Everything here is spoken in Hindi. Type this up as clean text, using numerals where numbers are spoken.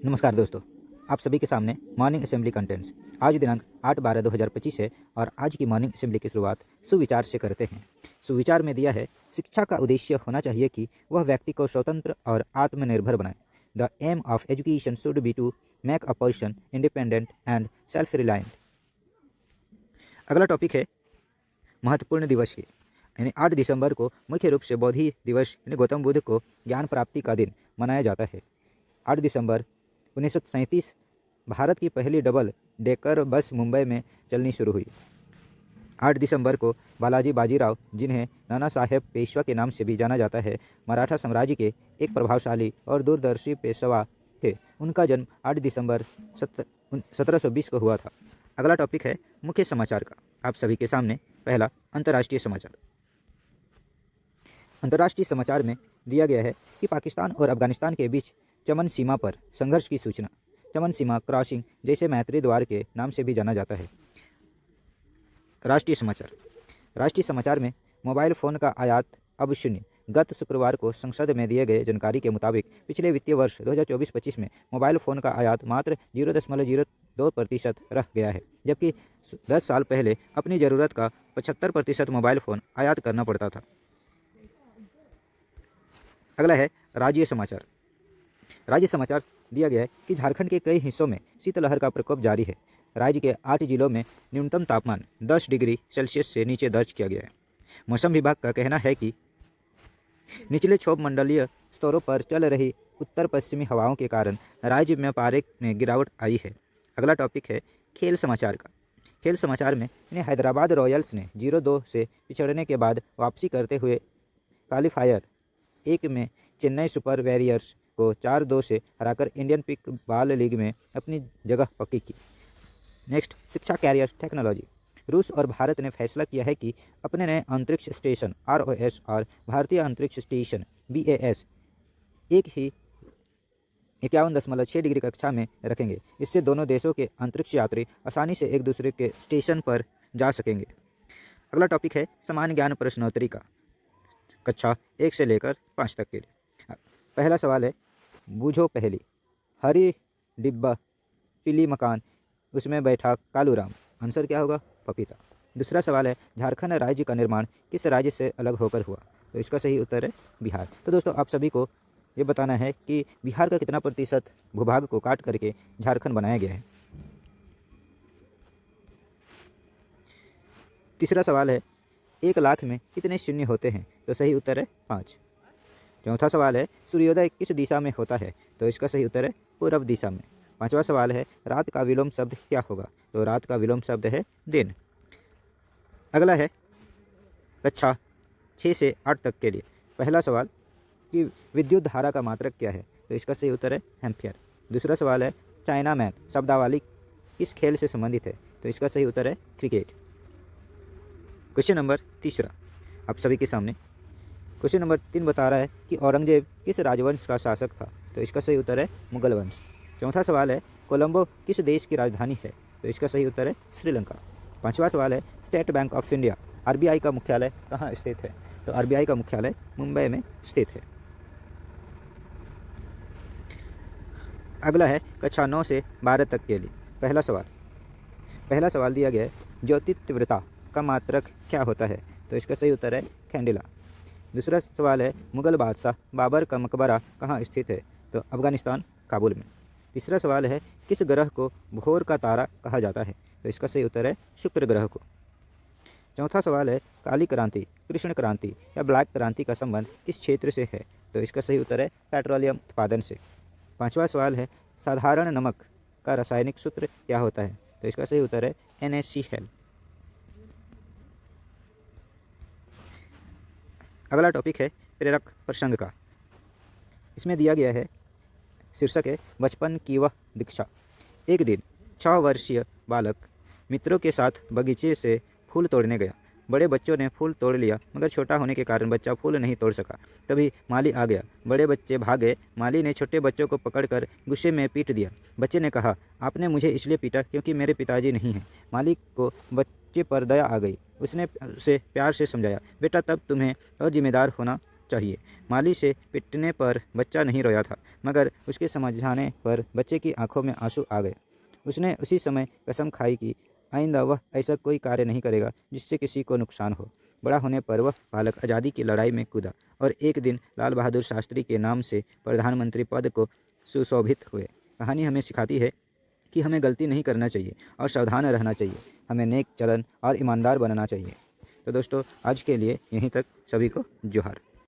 नमस्कार दोस्तों, आप सभी के सामने मॉर्निंग असेंबली कंटेंट्स। आज दिनांक 8/12/2025 है और आज की मॉर्निंग असेंबली की शुरुआत सुविचार से करते हैं। सुविचार में दिया है, शिक्षा का उद्देश्य होना चाहिए कि वह व्यक्ति को स्वतंत्र और आत्मनिर्भर बनाए। The aim of education should be to make a person independent and self reliant. अगला टॉपिक है महत्वपूर्ण दिवस की, यानी 8 दिसंबर को मुख्य रूप से बोधि दिवस यानी गौतम बुद्ध को ज्ञान प्राप्ति का दिन मनाया जाता है। 8 दिसंबर 1937 भारत की पहली डबल डेकर बस मुंबई में चलनी शुरू हुई। 8 दिसंबर को बालाजी बाजीराव, जिन्हें नाना साहेब पेशवा के नाम से भी जाना जाता है, मराठा साम्राज्य के एक प्रभावशाली और दूरदर्शी पेशवा थे। उनका जन्म 8 दिसंबर 1720 को हुआ था। अगला टॉपिक है मुख्य समाचार का। आप सभी के सामने पहला अंतर्राष्ट्रीय समाचार। अंतर्राष्ट्रीय समाचार में दिया गया है कि पाकिस्तान और अफगानिस्तान के बीच चमन सीमा पर संघर्ष की सूचना। चमन सीमा क्रॉसिंग, जैसे मैत्री द्वार के नाम से भी जाना जाता है। राष्ट्रीय समाचार। राष्ट्रीय समाचार में मोबाइल फ़ोन का आयात अब शून्य। गत शुक्रवार को संसद में दिए गए जानकारी के मुताबिक पिछले वित्तीय वर्ष 2024-25 में मोबाइल फ़ोन का आयात मात्र 0.02% रह गया है, जबकि 10 साल पहले अपनी ज़रूरत का 75% मोबाइल फ़ोन आयात करना पड़ता था। अगला है राज्य समाचार। राज्य समाचार दिया गया है कि झारखंड के कई हिस्सों में शीतलहर का प्रकोप जारी है। राज्य के 8 जिलों में न्यूनतम तापमान 10 डिग्री सेल्सियस से नीचे दर्ज किया गया है। मौसम विभाग का कहना है कि निचले क्षोभ मंडलीय स्तरों पर चल रही उत्तर पश्चिमी हवाओं के कारण राज्य में पारे में गिरावट आई है। अगला टॉपिक है खेल समाचार का। खेल समाचार में हैदराबाद रॉयल्स ने 0-2 से पिछड़ने के बाद वापसी करते हुए क्वालीफायर 1 में चेन्नई सुपर वॉरियर्स को 4-2 से हराकर इंडियन पिक बॉल लीग में अपनी जगह पक्की की। नेक्स्ट, शिक्षा कैरियर टेक्नोलॉजी। रूस और भारत ने फैसला किया है कि अपने नए अंतरिक्ष स्टेशन ROS और भारतीय अंतरिक्ष स्टेशन BAS एक ही 51.6 डिग्री कक्षा में रखेंगे। इससे दोनों देशों के अंतरिक्ष यात्री आसानी से एक दूसरे के स्टेशन पर जा सकेंगे। अगला टॉपिक है सामान्य ज्ञान प्रश्नोत्तरी का, कक्षा 1 से लेकर 5 तक के लिए। पहला सवाल है, बूझो पहली। हरी डिब्बा पीली मकान, उसमें बैठा कालूराम। आंसर क्या होगा? पपीता। दूसरा सवाल है, झारखंड राज्य का निर्माण किस राज्य से अलग होकर हुआ? तो इसका सही उत्तर है बिहार। तो दोस्तों, आप सभी को ये बताना है कि बिहार का कितना प्रतिशत भूभाग को काट करके झारखंड बनाया गया है। तीसरा सवाल है, 1 लाख में कितने शून्य होते हैं? तो सही उत्तर है 5। चौथा सवाल है, सूर्योदय किस दिशा में होता है? तो इसका सही उत्तर है पूर्व दिशा में। पांचवा सवाल है, रात का विलोम शब्द क्या होगा? तो रात का विलोम शब्द है दिन। अगला है कक्षा 6 से 8 तक के लिए। पहला सवाल कि विद्युत धारा का मात्रक क्या है? तो इसका सही उत्तर है एम्पियर। दूसरा सवाल है, चाइना मैन शब्दावली किस खेल से संबंधित है? तो इसका सही उत्तर है क्रिकेट। क्वेश्चन नंबर तीसरा आप सभी के सामने। क्वेश्चन नंबर 3 बता रहा है कि औरंगजेब किस राजवंश का शासक था? तो इसका सही उत्तर है मुगल वंश। चौथा सवाल है, कोलंबो किस देश की राजधानी है? तो इसका सही उत्तर है श्रीलंका। पांचवा सवाल है, state bank of India RBI का मुख्यालय कहाँ स्थित है? तो RBI का मुख्यालय मुंबई में स्थित है। अगला है कक्षा 9 से 12 तक के लिए। पहला सवाल दिया गया है, ज्योतितीव्रता का मात्रक क्या होता है? तो इसका सही उत्तर है कैंडिला। दूसरा सवाल है, मुगल बादशाह बाबर का मकबरा कहाँ स्थित है? तो अफगानिस्तान, काबुल में। तीसरा सवाल है, किस ग्रह को भोर का तारा कहा जाता है? तो इसका सही उत्तर है शुक्र ग्रह को। चौथा सवाल है, काली क्रांति, कृष्ण क्रांति या ब्लैक क्रांति का संबंध किस क्षेत्र से है? तो इसका सही उत्तर है पेट्रोलियम उत्पादन से। पांचवा सवाल है, साधारण नमक का रासायनिक सूत्र क्या होता है? तो इसका सही उत्तर है NaCl। अगला टॉपिक है प्रेरक प्रसंग का। इसमें दिया गया है, शीर्षक है बचपन की वह दीक्षा। एक दिन 6 वर्षीय बालक मित्रों के साथ बगीचे से फूल तोड़ने गया। बड़े बच्चों ने फूल तोड़ लिया, मगर छोटा होने के कारण बच्चा फूल नहीं तोड़ सका। तभी माली आ गया। बड़े बच्चे भागे। माली ने छोटे बच्चों को पकड़कर गुस्से में पीट दिया। बच्चे ने कहा, आपने मुझे इसलिए पीटा क्योंकि मेरे पिताजी नहीं हैं। माली को बच्चे पर दया आ गई। उसने उसे प्यार से समझाया, बेटा, तब तुम्हें और जिम्मेदार होना चाहिए। माली से पिटने पर बच्चा नहीं रोया था, मगर उसके समझाने पर बच्चे की आंखों में आंसू आ गए। उसने उसी समय कसम खाई कि आइंदा वह ऐसा कोई कार्य नहीं करेगा जिससे किसी को नुकसान हो। बड़ा होने पर वह बालक आज़ादी की लड़ाई में कूदा और एक दिन लाल बहादुर शास्त्री के नाम से प्रधानमंत्री पद को सुशोभित हुए। कहानी हमें सिखाती है कि हमें गलती नहीं करना चाहिए और सावधान रहना चाहिए। हमें नेक चलन और ईमानदार बनना चाहिए। तो दोस्तों, आज के लिए यहीं तक। सभी को जोहार।